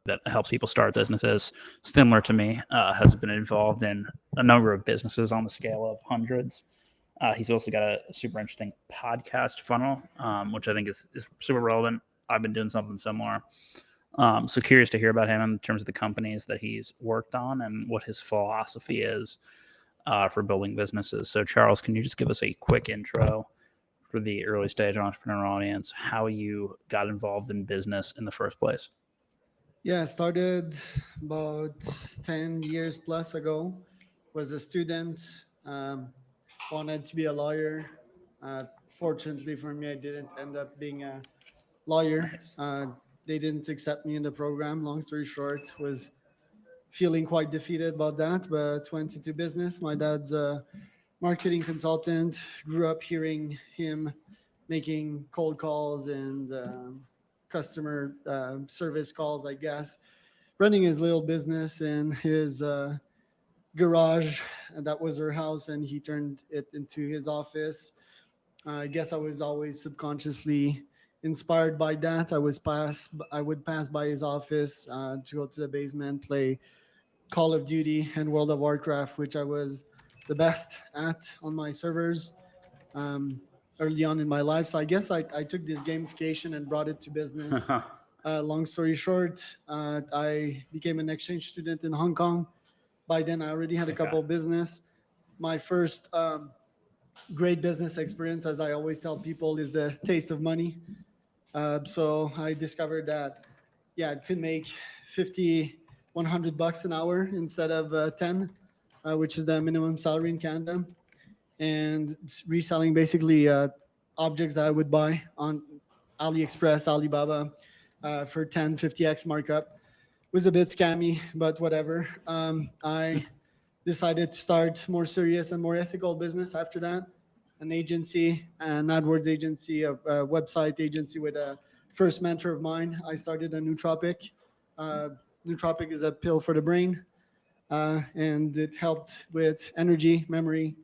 that helps people start businesses, similar to me, has been involved in a number of businesses on the scale of hundreds. He's also got a super interesting podcast funnel, which I think is super relevant. I've been doing something similar. So curious to hear about him in terms of the companies that he's worked on and what his philosophy is for building businesses. So Charles, can you just give us a quick intro for the early stage entrepreneur audience, how you got involved in business in the first place? Yeah, I started about 10 years plus ago. Was a student, wanted to be a lawyer. Fortunately for me, I didn't end up being a lawyer. Nice. They didn't accept me in the program. Long story short, was feeling quite defeated about that, but went into business. My dad's a marketing consultant. Grew up hearing him making cold calls and customer service calls, I guess, running his little business in his garage. And that was her house, and he turned it into his office. I guess I was always subconsciously inspired by that. I would pass by his office to go to the basement, play Call of Duty and World of Warcraft, which I was the best at on my servers early on in my life. So I guess I took this gamification and brought it to business. Long story short, I became an exchange student in Hong Kong. By then, I already had a couple of business. My first great business experience, as I always tell people, is the taste of money. So I discovered that, yeah, it could make 50, $100 an hour instead of 10, which is the minimum salary in Canada. And reselling basically objects that I would buy on AliExpress, Alibaba for 10, 50x markup. Was a bit scammy, but whatever. I decided to start more serious and more ethical business after that. An agency, an AdWords agency, a website agency with a first mentor of mine. I started a nootropic. Uh, nootropic is a pill for the brain, and it helped with energy, memory,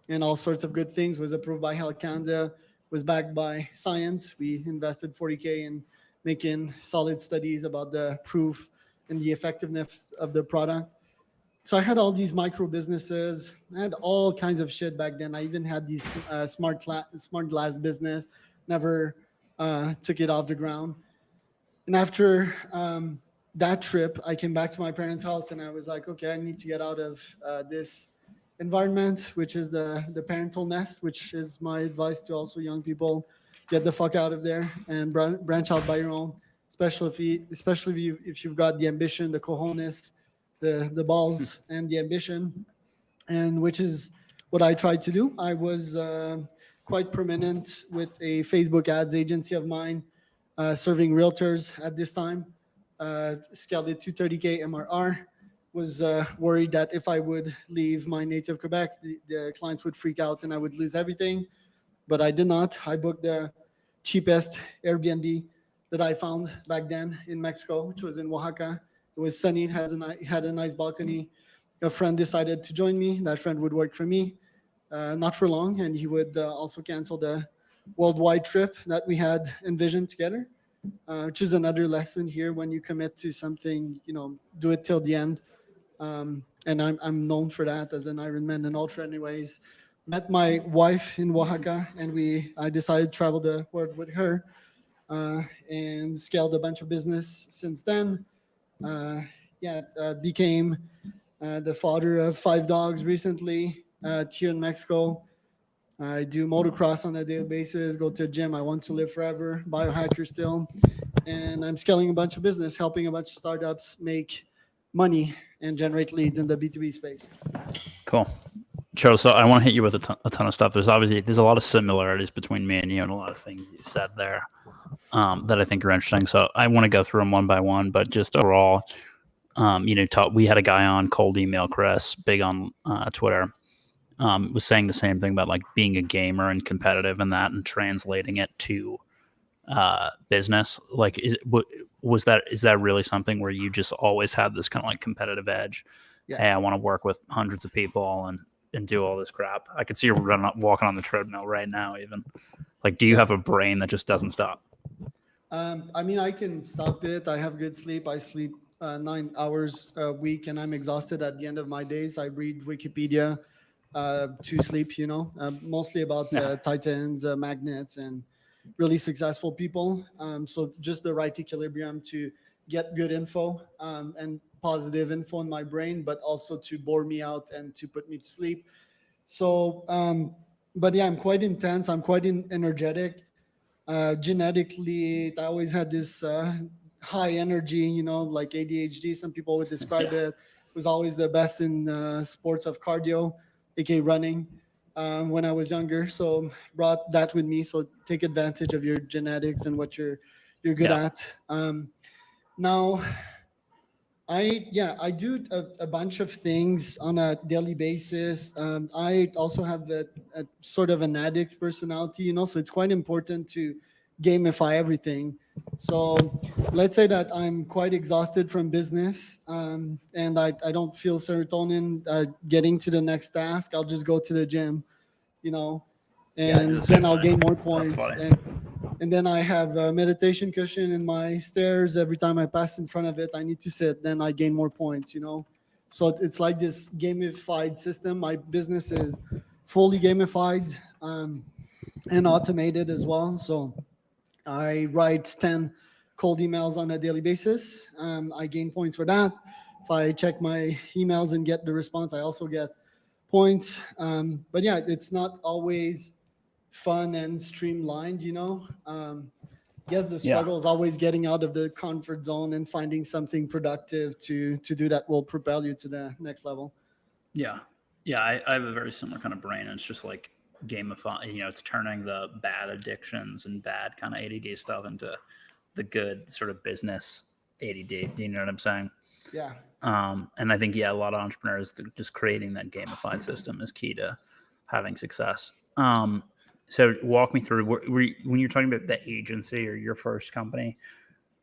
and all sorts of good things. Was approved by Health Canada, was backed by science. We invested 40K in making solid studies about the proof and the effectiveness of the product. So I had all these micro businesses. I had all kinds of shit back then. I even had these smart glass business. Never took it off the ground. And after that trip, I came back to my parents' house and I was like, okay, I need to get out of this environment, which is the parental nest, which is my advice to also young people: get the fuck out of there and branch out by your own. Especially if you've got the ambition, the cojones, the balls, and the ambition, and which is what I tried to do. I was quite prominent with a Facebook ads agency of mine, serving realtors at this time. Scaled it to 30K MRR. Was worried that if I would leave my native Quebec, the clients would freak out and I would lose everything. But I did not. I booked the cheapest Airbnb that I found back then in Mexico, which was in Oaxaca. It was sunny. Had a nice balcony. A friend decided to join me. That friend would work for me, not for long, and he would also cancel the worldwide trip that we had envisioned together, which is another lesson here. When you commit to something, do it till the end. And I'm known for that as an Ironman and ultra. Anyways, met my wife in Oaxaca, and I decided to travel the world with her, and scaled a bunch of business since then. Became the father of 5 dogs recently here in Mexico. I do motocross on a daily basis, go to a gym. I want to live forever, biohacker still. And I'm scaling a bunch of business, helping a bunch of startups make money and generate leads in the B2B space. Cool. Charles, so I want to hit you with a ton of stuff. There's a lot of similarities between me and you and a lot of things you said there that I think are interesting. So I want to go through them one by one, but just overall, we had a guy on Cold Email Chris, big on Twitter, was saying the same thing about like being a gamer and competitive and that, and translating it to business. Like, is that really something where you just always had this kind of like competitive edge? Yeah. Hey, I want to work with hundreds of people and do all this crap. I could see you walking on the treadmill right now, even. Like, do you have a brain that just doesn't stop? I can stop it. I have good sleep. I sleep 9 hours a week, and I'm exhausted at the end of my days. I read Wikipedia to sleep. Mostly about Yeah. titans, magnets, and really successful people. So just the right equilibrium to get good info and positive info in my brain, but also to bore me out and to put me to sleep. So, but yeah, I'm quite intense. I'm quite energetic. Genetically, I always had this high energy, like ADHD. Some people would describe Yeah. it. Was always the best in sports of cardio, aka running, when I was younger. So brought that with me. So take advantage of your genetics and what you're good Yeah. at. Now, I do a bunch of things on a daily basis. I also have a sort of an addict personality, so it's quite important to gamify everything. So let's say that I'm quite exhausted from business, and I don't feel serotonin getting to the next task. I'll just go to the gym, you know, Yeah, I do and the then same I'll gain thing. more That's points. funny. And then I have a meditation cushion in my stairs. Every time I pass in front of it, I need to sit. Then I gain more points. So it's like this gamified system. My business is fully gamified and automated as well. So I write 10 cold emails on a daily basis. I gain points for that. If I check my emails and get the response, I also get points. But yeah, it's not always fun and streamlined. Guess the Yeah. struggle is always getting out of the comfort zone and finding something productive to do that will propel you to the next level. Yeah. Yeah. I have a very similar kind of brain. It's just like gamify, it's turning the bad addictions and bad kind of ADD stuff into the good sort of business ADD. Do you know what I'm saying? Yeah. And I think, yeah, a lot of entrepreneurs, just creating that gamified system is key to having success. So walk me through when you're talking about the agency or your first company,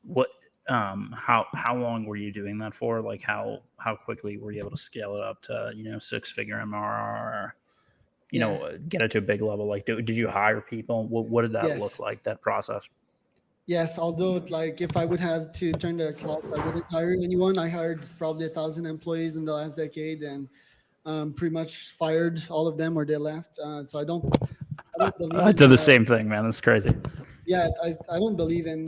what, how long were you doing that for? Like how quickly were you able to scale it up to, 6-figure MRR, Yeah. get it to a big level? Like, did you hire people? What did that look Yes. like, that process? Yes. Although, like, if I would have to turn the clock, I wouldn't hire anyone. I hired probably 1,000 employees in the last decade, and pretty much fired all of them or they left. So I don't believe I in did the same thing, man. That's crazy. yeah, I don't believe in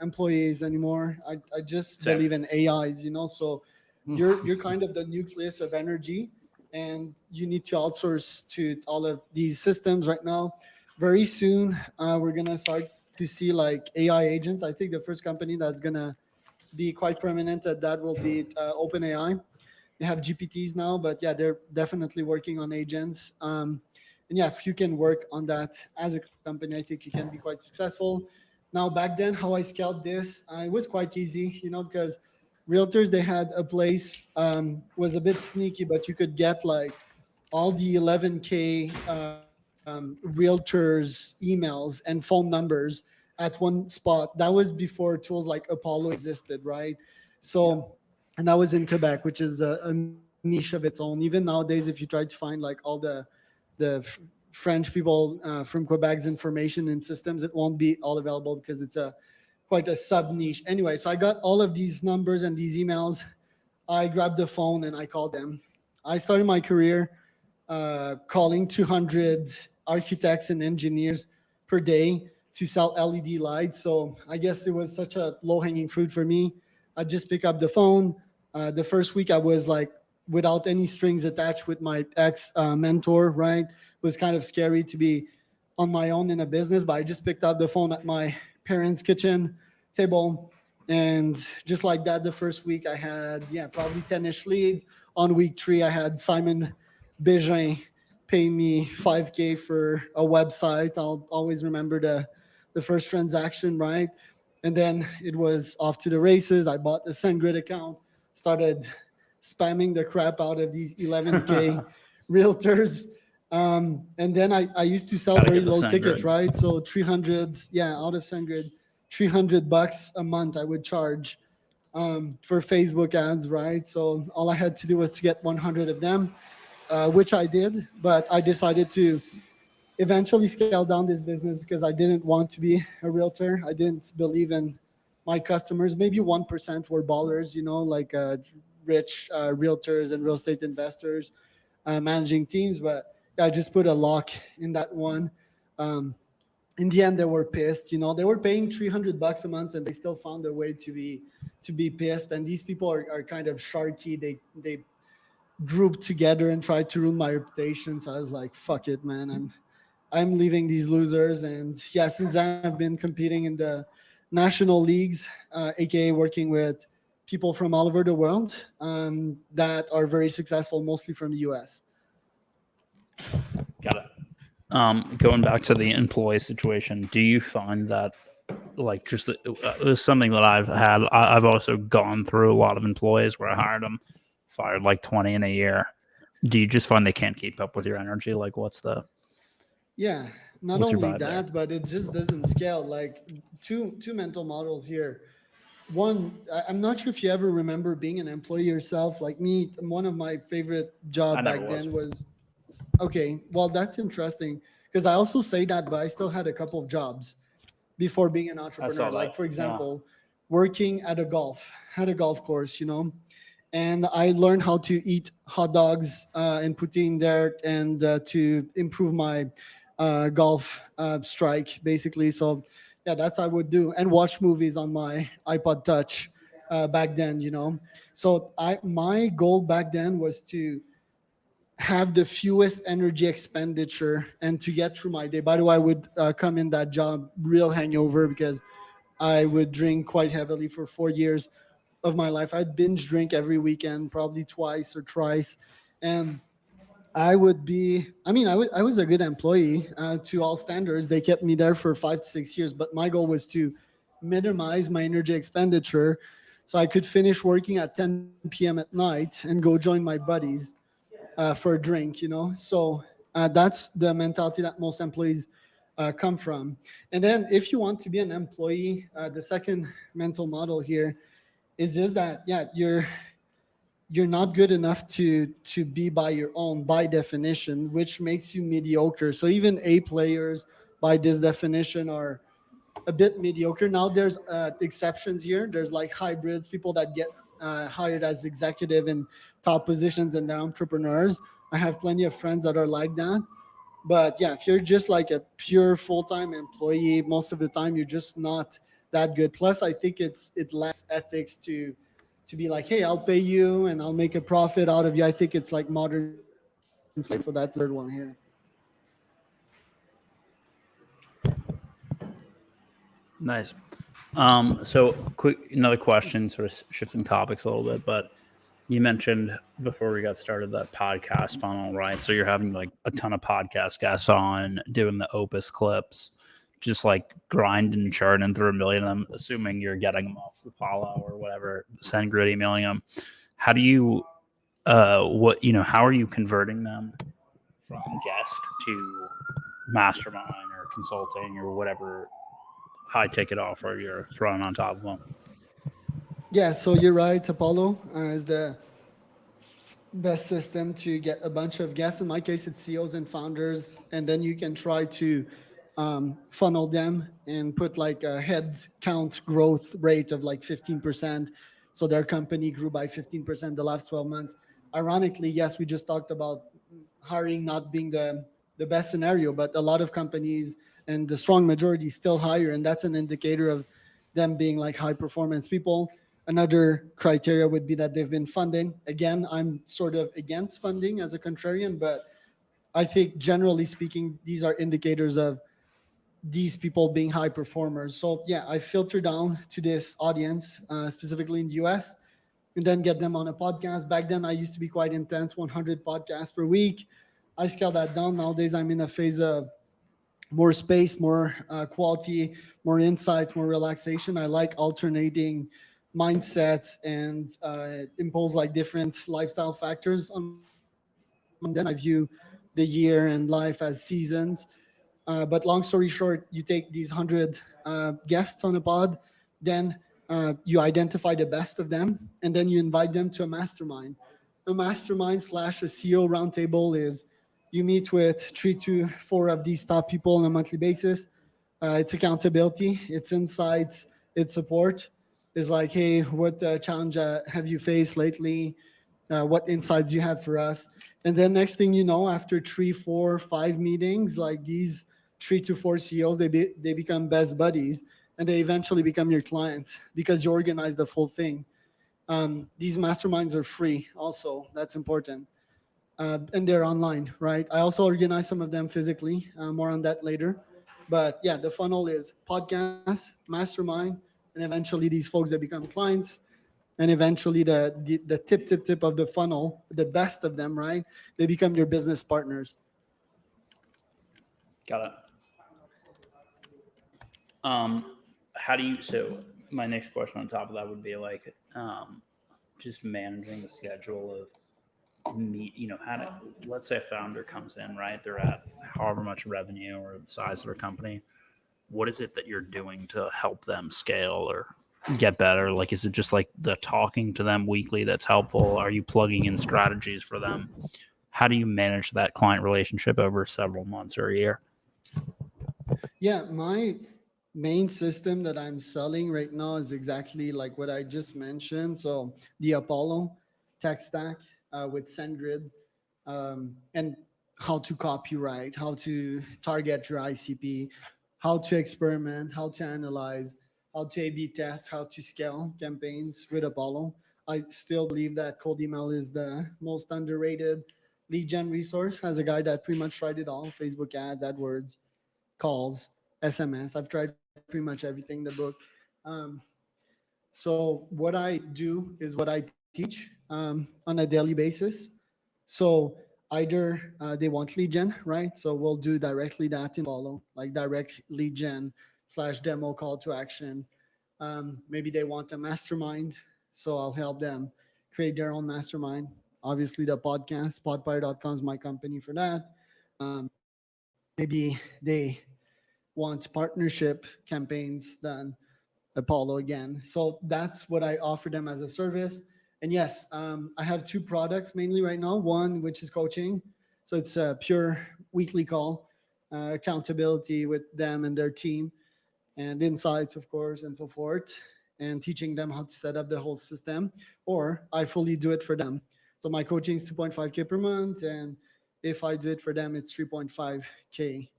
employees anymore. I just Same. believe in AIs. So you're kind of the nucleus of energy, and you need to outsource to all of these systems right now. Very soon, we're gonna start to see like AI agents. I think the first company that's gonna be quite prominent at that will be OpenAI. They have GPTs now, but yeah, they're definitely working on agents. And yeah, if you can work on that as a company, I think you can be quite successful. Now, back then, how I scaled this, it was quite easy, because realtors, they had a place, was a bit sneaky, but you could get like all the 11K realtors emails and phone numbers at one spot. That was before tools like Apollo existed, right? Yeah. So, and that was in Quebec, which is a niche of its own. Even nowadays, if you try to find like all the French people from Quebec's information and systems, it won't be all available because it's a quite a sub niche. Anyway, so I got all of these numbers and these emails. I grabbed the phone and I called them. I started my career calling 200 architects and engineers per day to sell LED lights. So I guess it was such a low hanging fruit for me. I just pick up the phone. The first week I was like without any strings attached with my ex mentor, right? It was kind of scary to be on my own in a business, but I just picked up the phone at my parents' kitchen table. And just like that, the first week I had, yeah, probably 10-ish leads. On week 3, I had Simon Bégin pay me 5K for a website. I'll always remember the first transaction, right? And then it was off to the races. I bought a SendGrid account, started spamming the crap out of these 11K realtors. And then I used to sell Gotta very get the low sun tickets, grid. right? So 300, yeah, out of SendGrid, $300 a month I would charge for Facebook ads, right? So all I had to do was to get 100 of them, which I did, but I decided to eventually scale down this business because I didn't want to be a realtor. I didn't believe in my customers, maybe 1% were ballers, like rich realtors and real estate investors managing teams. But yeah, I just put a lock in that one. Um, in the end, they were pissed. They were paying $300 a month, and they still found a way to be pissed. And these people are kind of sharky. They grouped together and tried to ruin my reputation. So I was like, fuck it, man. I'm leaving these losers. And yeah, since then I've been competing in the national leagues, aka working with people from all over the world that are very successful, mostly from the US. Got it. Going back to the employee situation, do you find that like just there's something that I've had? I've also gone through a lot of employees where I hired them, fired like 20 in a year. Do you just find they can't keep up with your energy? Like, Yeah, not what's your only vibe there? that, but it just doesn't scale. Like two mental models here. One, I'm not sure if you ever remember being an employee yourself. Like me, one of my favorite I job never back was. then was okay. Well, that's interesting because I also say that, but I still had a couple of jobs before being an I saw entrepreneur. Like that. for Yeah. example, working at a golf course, and I learned how to eat hot dogs and poutine there, and to improve my golf strike, basically. So, yeah, that's what I would do, and watch movies on my iPod Touch back then. So my goal back then was to have the fewest energy expenditure and to get through my day. By the way, I would come in that job real hangover because I would drink quite heavily for 4 years of my life. I'd binge drink every weekend, probably twice or thrice. And I was a good employee to all standards. They kept me there for 5 to 6 years, but my goal was to minimize my energy expenditure so I could finish working at 10 p.m. at night and go join my buddies for a drink. So that's the mentality that most employees come from. And then if you want to be an employee, the second mental model here is just that, yeah, you're not good enough to be by your own by definition, which makes you mediocre. So even A players by this definition are a bit mediocre. Now there's exceptions here. There's like hybrids, people that get hired as executive in top positions and they're entrepreneurs. I have plenty of friends that are like that. But yeah, if you're just like a pure full-time employee, most of the time you're just not that good. Plus, I think it lacks ethics to be like, hey, I'll pay you and I'll make a profit out of you. I think it's like modern slavery. So that's the third one here. Nice. So quick, another question, sort of shifting topics a little bit, but you mentioned before we got started that podcast funnel, right? So you're having like a ton of podcast guests on, doing the Opus clips, just like grinding and churning through a million of them, assuming you're getting them off the Apollo or whatever, SendGrid emailing them. How do you, how are you converting them from guest to mastermind or consulting or whatever high ticket offer you're throwing on top of them? Yeah, so you're right. Apollo is the best system to get a bunch of guests. In my case, it's CEOs and founders, and then you can try to funnel them and put like a head count growth rate of like 15%. So their company grew by 15% the last 12 months. Ironically, yes, we just talked about hiring not being the best scenario, but a lot of companies and the strong majority still hire, and that's an indicator of them being like high performance people. Another criteria would be that they've been funding. Again, I'm sort of against funding as a contrarian, but I think generally speaking, these are indicators of these people being high performers. So yeah, I filter down to this audience, specifically in the US, and then get them on a podcast. Back then, I used to be quite intense, 100 podcasts per week. I scaled that down. Nowadays, I'm in a phase of more space, more quality, more insights, more relaxation. I like alternating mindsets and impose like different lifestyle factors on my day. Then I view the year and life as seasons. But long story short, you take these 100 guests on a pod, then you identify the best of them, and then you invite them to a mastermind. A mastermind slash a CEO roundtable is you meet with 3 to 4 of these top people on a monthly basis. It's accountability, it's insights, It's support. Is like, hey, what challenge have you faced lately? What insights you have for us? And then next thing you know, after 3, 4, 5 meetings, like these 3 to 4 CEOs, they become best buddies, and they eventually become your clients because you organize the full thing. These masterminds are free, also. That's important. And they're online, right? I also organize some of them physically. More on that later. But yeah, the funnel is podcast, mastermind, and eventually these folks that become clients, and eventually the tip of the funnel, the best of them, right? They become your business partners. Got it. How do you? So my next question on top of that would be like, just managing the schedule of meet. How to, let's say a founder comes in, right? They're at however much revenue or the size of their company. What is it that you're doing to help them scale or get better? Like, is it just like the talking to them weekly that's helpful? Are you plugging in strategies for them? How do you manage that client relationship over several months or a year? Yeah, my main system that I'm selling right now is exactly like what I just mentioned. So the Apollo tech stack with SendGrid, and how to copyright, how to target your ICP, how to experiment, how to analyze, how to A/B test, how to scale campaigns with Apollo. I still believe that cold email is the most underrated lead gen resource. As a guy that pretty much tried it all: Facebook ads, AdWords, calls, SMS. I've tried pretty much everything in the book. Um, so what I do is what I teach on a daily basis. So either they want lead gen, right? So we'll do directly that in follow, like direct lead gen slash demo call to action. Maybe they want a mastermind, so I'll help them create their own mastermind. Obviously, the podcast, podpire.com is my company for that. Maybe they want partnership campaigns done, Apollo again. So that's what I offer them as a service. And yes, I have 2 products mainly right now. One, which is coaching. So it's a pure weekly call, accountability with them and their team, and insights, of course, and so forth, and teaching them how to set up the whole system. Or I fully do it for them. So my coaching is 2.5K per month. And if I do it for them, it's 3.5K,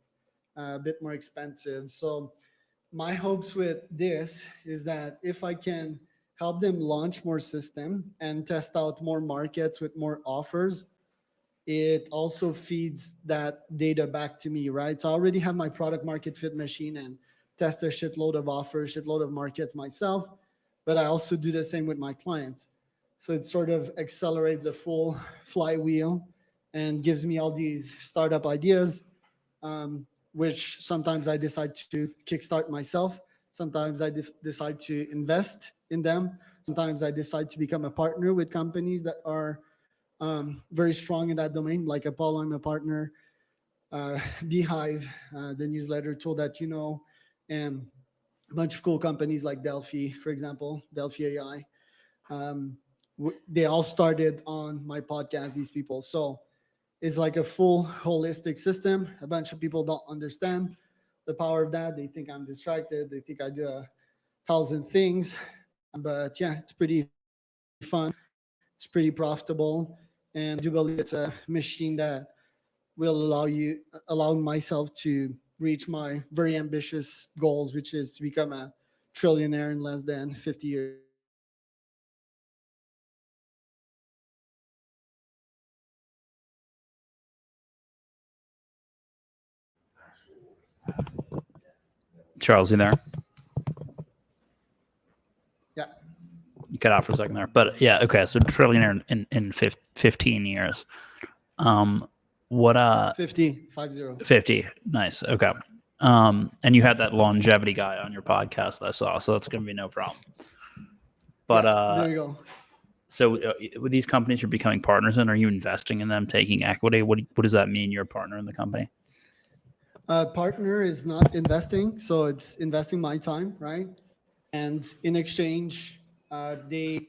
a bit more expensive. So my hopes with this is that if I can help them launch more system and test out more markets with more offers, it also feeds that data back to me, right? So I already have my product market fit machine and test a shitload of offers, shitload of markets myself, but I also do the same with my clients. So it sort of accelerates the full flywheel and gives me all these startup ideas, um, which sometimes I decide to kickstart myself. Sometimes I decide to invest in them. Sometimes I decide to become a partner with companies that are very strong in that domain, like Apollo. I'm a partner. Beehive, the newsletter tool that you know, and a bunch of cool companies like Delphi, for example, Delphi AI. They all started on my podcast, these people. So it's like a full holistic system. A bunch of people don't understand the power of that. They think I'm distracted. They think I do 1,000 things. But yeah, it's pretty fun. It's pretty profitable. And I do believe it's a machine that will allow myself to reach my very ambitious goals, which is to become a trillionaire in less than 50 years. Charles, you there? Yeah. You cut out for a second there, but yeah, okay. So trillionaire in 15 years. What 50, 50. 50? Nice. Okay. And you had that longevity guy on your podcast that I saw, so that's gonna be no problem. But Yeah, there you go. so with these companies you're becoming partners in, are you investing in them, taking equity? What does that mean? You're a partner in the company? Partner is not investing, so it's investing my time, right? And in exchange, they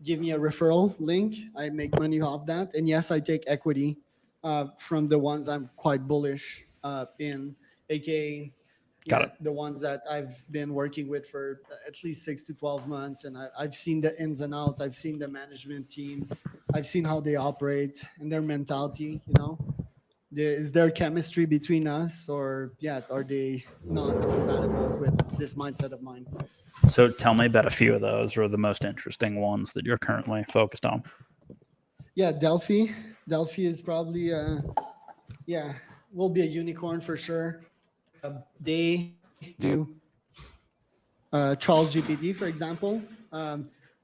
give me a referral link. I make money off that, and yes, I take equity from the ones I'm quite bullish in, aka Got yeah, it. the ones that I've been working with for at least 6 to 12 months, and I've seen the ins and outs. I've seen the management team. I've seen how they operate and their mentality. Is there chemistry between us, or yeah, are they not compatible with this mindset of mine? So tell me about a few of those, or the most interesting ones that you're currently focused on. Yeah, Delphi is probably yeah, will be a unicorn for sure. They do Charles GPT, for example,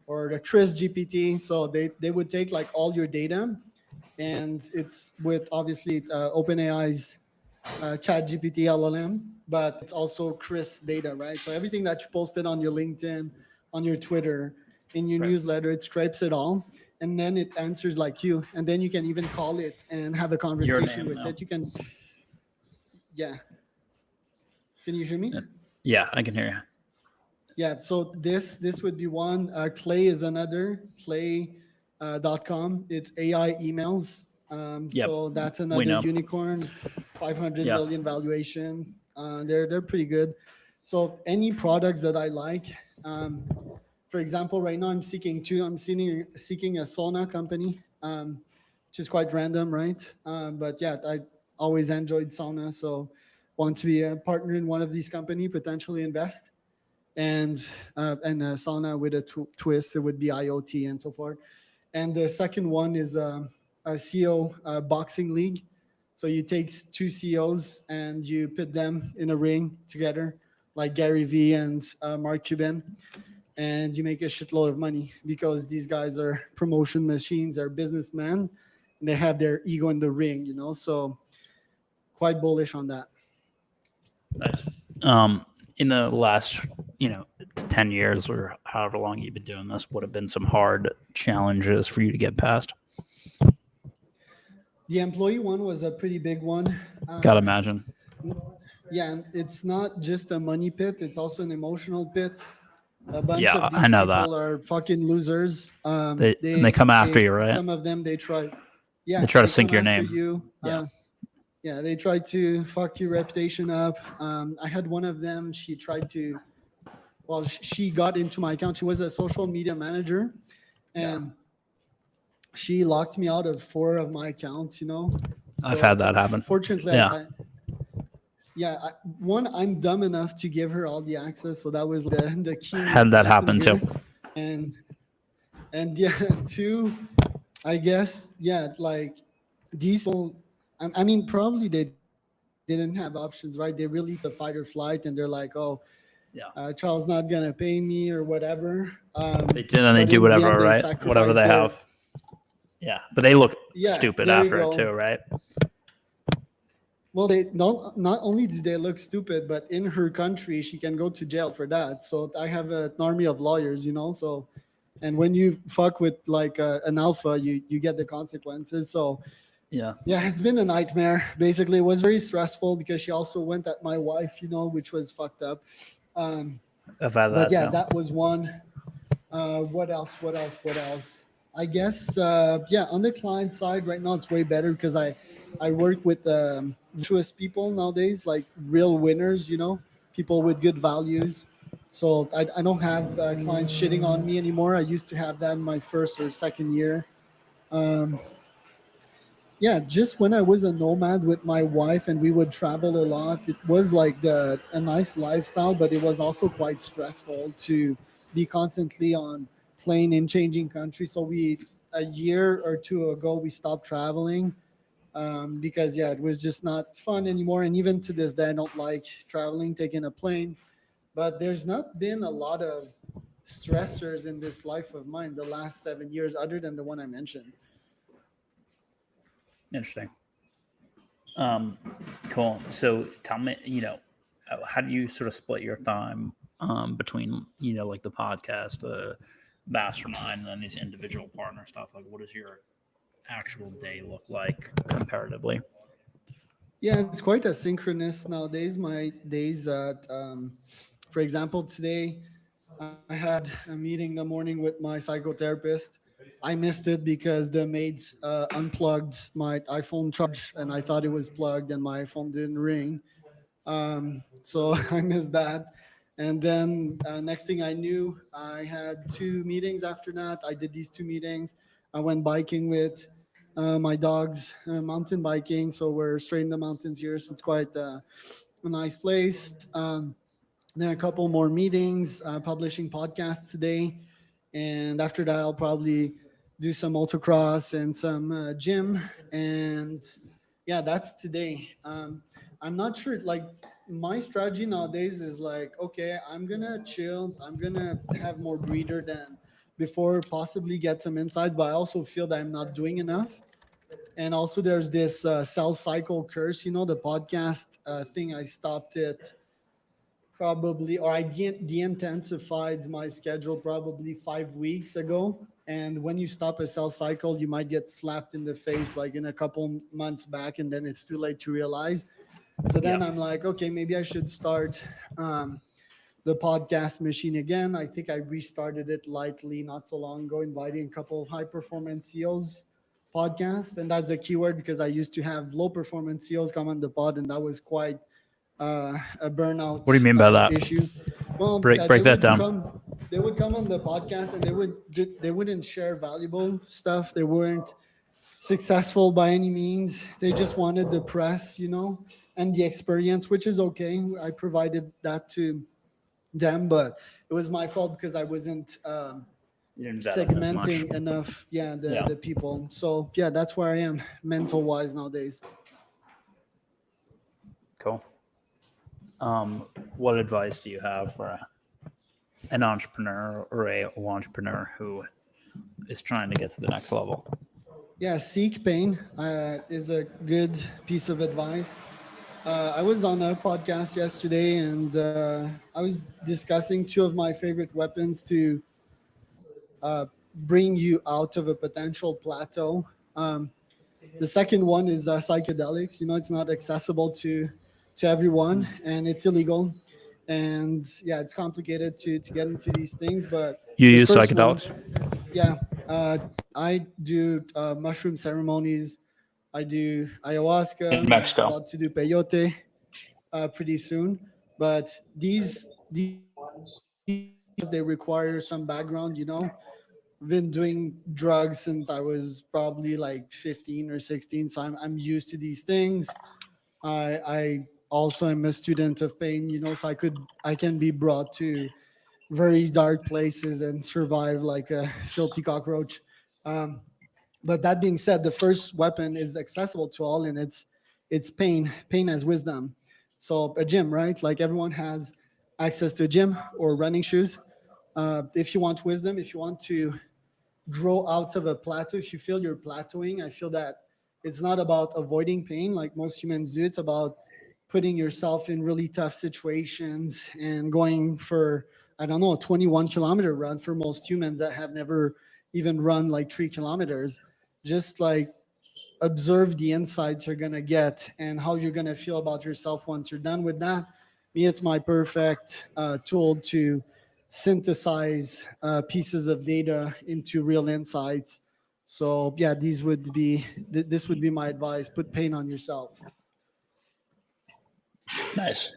or the Chris GPT. So they would take like all your data, and it's with obviously OpenAI's Chat GPT LLM, but it's also Chris data, right? So everything that you posted on your LinkedIn, on your Twitter, in your Right. newsletter, it scrapes it all, and then it answers like you, and then you can even call it and have a Your conversation name with now. it. You can, yeah. Can you hear me? Yeah, I can hear you. Yeah, so this would be one. Clay is another. Clay.com. It's AI emails. Yep. So that's We another know. unicorn, 500 Yeah. million valuation. They're pretty good. So any products that I like, for example, right now I'm seeking two. I'm seeking a sauna company, which is quite random, right? But yeah, I always enjoyed sauna, so want to be a partner in one of these company, potentially invest and a sauna with a twist. It would be IoT and so forth. And the second one is a CEO boxing league. So you take two CEOs and you put them in a ring together, like Gary Vee and Mark Cuban, and you make a shitload of money because these guys are promotion machines, they're businessmen, and they have their ego in the ring, So quite bullish on that. Nice. In the last, 10 years or however long you've been doing this, would have been some hard challenges for you to get past? The employee one was a pretty big one. Gotta imagine. Yeah, and it's not just a money pit, it's also an emotional pit. A bunch Yeah, of I these know that. people are fucking losers. They come after you, right? Some of them, they try, They yeah, try to they sink come your after name. you. Yeah. Yeah, they try to fuck your reputation up. I had one of them, she tried to, well, she got into my account. She was a social media manager, Yeah. and she locked me out of 4 of my accounts, I've So had that happen. fortunately, Yeah. One, I'm dumb enough to give her all the access, so that was the key Had that lesson happen here. too. And yeah, two, I guess, yeah, like these people, I mean, probably they didn't have options, right? They really took the fight or flight, and they're like, oh, Yeah. Charles not gonna pay me or whatever. They do, and But they in do the whatever, end, they right? Whatever sacrificed they their, have. Yeah. But they look yeah, stupid there you after it go. too, right? Well, they not only do they look stupid, but in her country, she can go to jail for that. So I have an army of lawyers, So, and when you fuck with like an alpha, you get the consequences. So Yeah. yeah, it's been a nightmare. Basically, it was very stressful because she also went at my wife, which was fucked up. I've had But that yeah, too. that was one. What else? What else? What else? I guess yeah, on the client side right now it's way better because I work with virtuous people nowadays, like real winners, people with good values. So I don't have clients shitting on me anymore. I used to have that in my first or second year. Um, yeah, just when I was a nomad with my wife and we would travel a lot, it was like a nice lifestyle, but it was also quite stressful to be constantly on plane in changing countries. So a year or two ago, we stopped traveling because yeah, it was just not fun anymore. And even to this day, I don't like traveling, taking a plane. But there's not been a lot of stressors in this life of mine the last 7 years, other than the one I mentioned. Interesting. Cool. So tell me, how do you sort of split your time between, like the podcast, the mastermind, and then these individual partner stuff? Like, what does your actual day look like comparatively? Yeah, it's quite asynchronous nowadays. My days for example, today I had a meeting in the morning with my psychotherapist. I missed it because the maids unplugged my iPhone charge and I thought it was plugged and my phone didn't ring. So I missed that. And then next thing I knew, I had two meetings after that. I did these two meetings. I went biking with my dogs, mountain biking. So we're straight in the mountains here. So it's quite a nice place. Then a couple more meetings, publishing podcasts today. And after that, I'll probably do some motocross and some gym. And yeah, that's today. I'm not sure. Like my strategy nowadays is like, okay, I'm gonna chill. I'm gonna have more breather than before, possibly get some insights. But I also feel that I'm not doing enough. And also, there's this sales cycle curse. You know, the podcast thing. I stopped it probably, or I de-intensified my schedule probably 5 weeks ago. And when you stop a sales cycle, you might get slapped in the face like in a couple months back, and then it's too late to realize. So Yeah. then I'm like, okay, maybe I should start the podcast machine again. I think I restarted it lightly not so long ago, inviting a couple of high performance CEOs podcast. And that's a keyword because I used to have low performance CEOs come on the pod, and that was quite a burnout What do you mean by that? issue. Well, Break that down. they would come on the podcast, and they wouldn't share valuable stuff. They weren't successful by any means. They just wanted the press, you know, and the experience, which is okay. I provided that to them, but it was my fault because I wasn't You didn't vet them as much. segmenting enough. Yeah, Yeah. the people. So yeah, that's where I am mental wise nowadays. Cool. What advice do you have for an entrepreneur or a entrepreneur who is trying to get to the next level? Yeah, seek pain is a good piece of advice. I was on a podcast yesterday, and I was discussing two of my favorite weapons to bring you out of a potential plateau. The second one is psychedelics. You know, it's not accessible to everyone, and it's illegal. And yeah, it's complicated to get into these things. But You the use first one, psychedelics? yeah, I do mushroom ceremonies. I do ayahuasca. In I'm Mexico. about to do peyote pretty soon. But these they require some background. You know, I've been doing drugs since I was probably like 15 or 16, so I'm used to these things. I also am a student of pain, you know, so I can be brought to very dark places and survive like a filthy cockroach. Um, but that being said, the first weapon is accessible to all, and it's pain. Pain as wisdom. So a gym, right? Like everyone has access to a gym or running shoes. If you want wisdom, if you want to grow out of a plateau, if you feel you're plateauing, I feel that it's not about avoiding pain like most humans do. It's about putting yourself in really tough situations and going for, I don't know, a 21-kilometer run for most humans that have never even run like 3 kilometers. Just like observe the insights you're going to get and how you're going to feel about yourself once you're done with that. Me, it's my perfect tool to synthesize pieces of data into real insights. So yeah, this would be my advice. Put pain on yourself. Nice.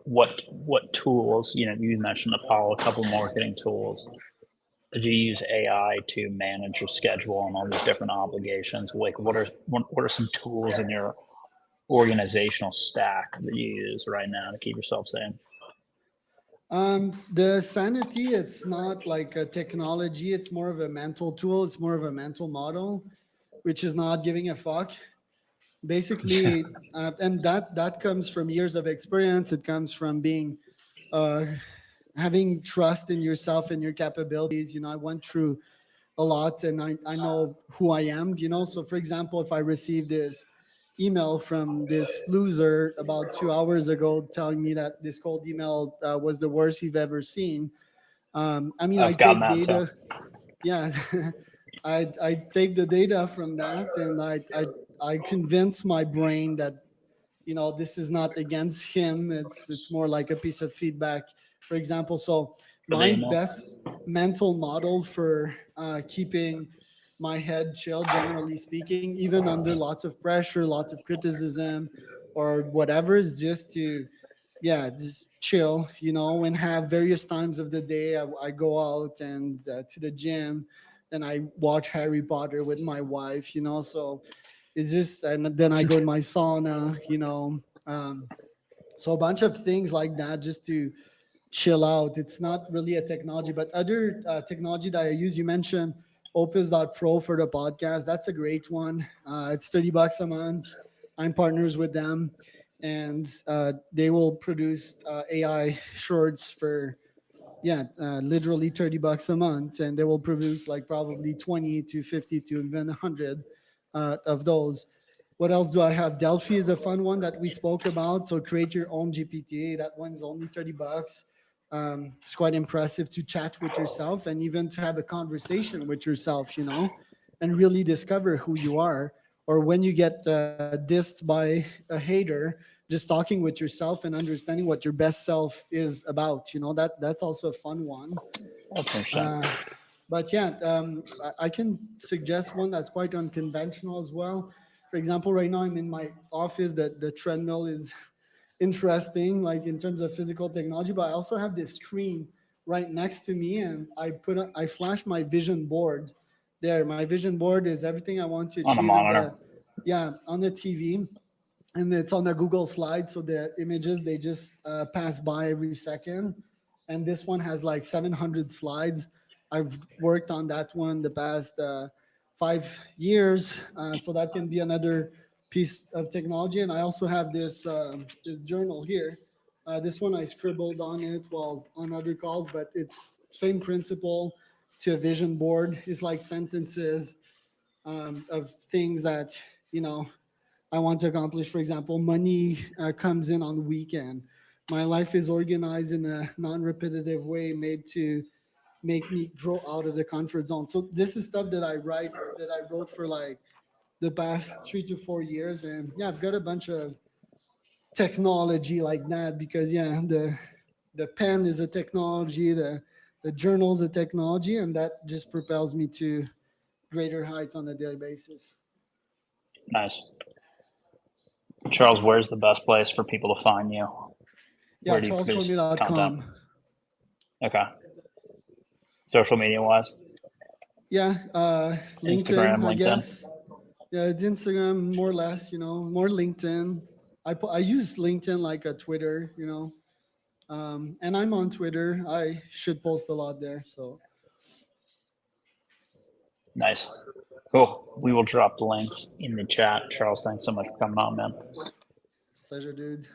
What tools? You know, you mentioned Apollo, a couple marketing tools. Do you use AI to manage your schedule and all these different obligations? Like, what are some tools in your organizational stack that you use right now to keep yourself sane? The sanity, it's not like a technology. It's more of a mental tool. It's more of a mental model, which is not giving a fuck. Basically, and that comes from years of experience. It comes from being uh, having trust in yourself and your capabilities. You know, I went through a lot, and I know who I am. You know, so for example, if I receive this email from this loser about 2 hours ago telling me that this cold email was the worst he've ever seen, I mean, I I've gotten take that too. data. Yeah, I take the data from that, and I convince my brain that, you know, this is not against him. It's more like a piece of feedback, for example. So For the my email. best mental model for keeping my head chill, generally speaking, even under lots of pressure, lots of criticism, or whatever, is just to, yeah, just chill, and have various times of the day. I go out and to the gym, then I watch Harry Potter with my wife, so it's just, and then I go in my sauna, so a bunch of things like that just to chill out. It's not really a technology, but other technology that I use, you mentioned Opus.pro for the podcast. That's a great one. It's $30 a month. I'm partners with them, and they will produce AI shorts for, yeah, literally $30 a month, and they will produce like probably 20 to 50 to even 100 of those. What else do I have? Delphi is a fun one that we spoke about. So create your own GPT. That one's only $30. It's quite impressive to chat with yourself and even to have a conversation with yourself, and really discover who you are. Or when you get dissed by a hater, just talking with yourself and understanding what your best self is about. That's also a fun one. That's interesting. But yeah, I can suggest one that's quite unconventional as well. For example, right now I'm in my office. That the treadmill is interesting, like in terms of physical technology. But I also have this screen right next to me, and I flash my vision board there. My vision board is everything I want to On a achieve in monitor. the, yeah, on the TV, and it's on a Google slide. So the images, they just pass by every second. And this one has like 700 slides. I've worked on that one the past 5 years, so that can be another piece of technology. And I also have this journal here. This one I scribbled on it while on other calls, but it's same principle to a vision board. It's like sentences of things that you know I want to accomplish. For example, money comes in on weekend. My life is organized in a non-repetitive way, made to make me grow out of the comfort zone. So this is stuff that I wrote for like the past 3 to 4 years, and yeah, I've got a bunch of technology like that because yeah, the pen is a technology, the journal is a technology, and that just propels me to greater heights on a daily basis. Nice. Charles, where's the best place for people to find you? Yeah, Where do you produce content? charlescormier.com. Okay. Social media wise, Yeah, Instagram, LinkedIn, I LinkedIn. guess. Yeah, it's Instagram more or less, more LinkedIn. I use LinkedIn like a Twitter, and I'm on Twitter. I should post a lot there. So Nice. Cool. We will drop the links in the chat. Charles, thanks so much for coming on, man. pleasure, dude.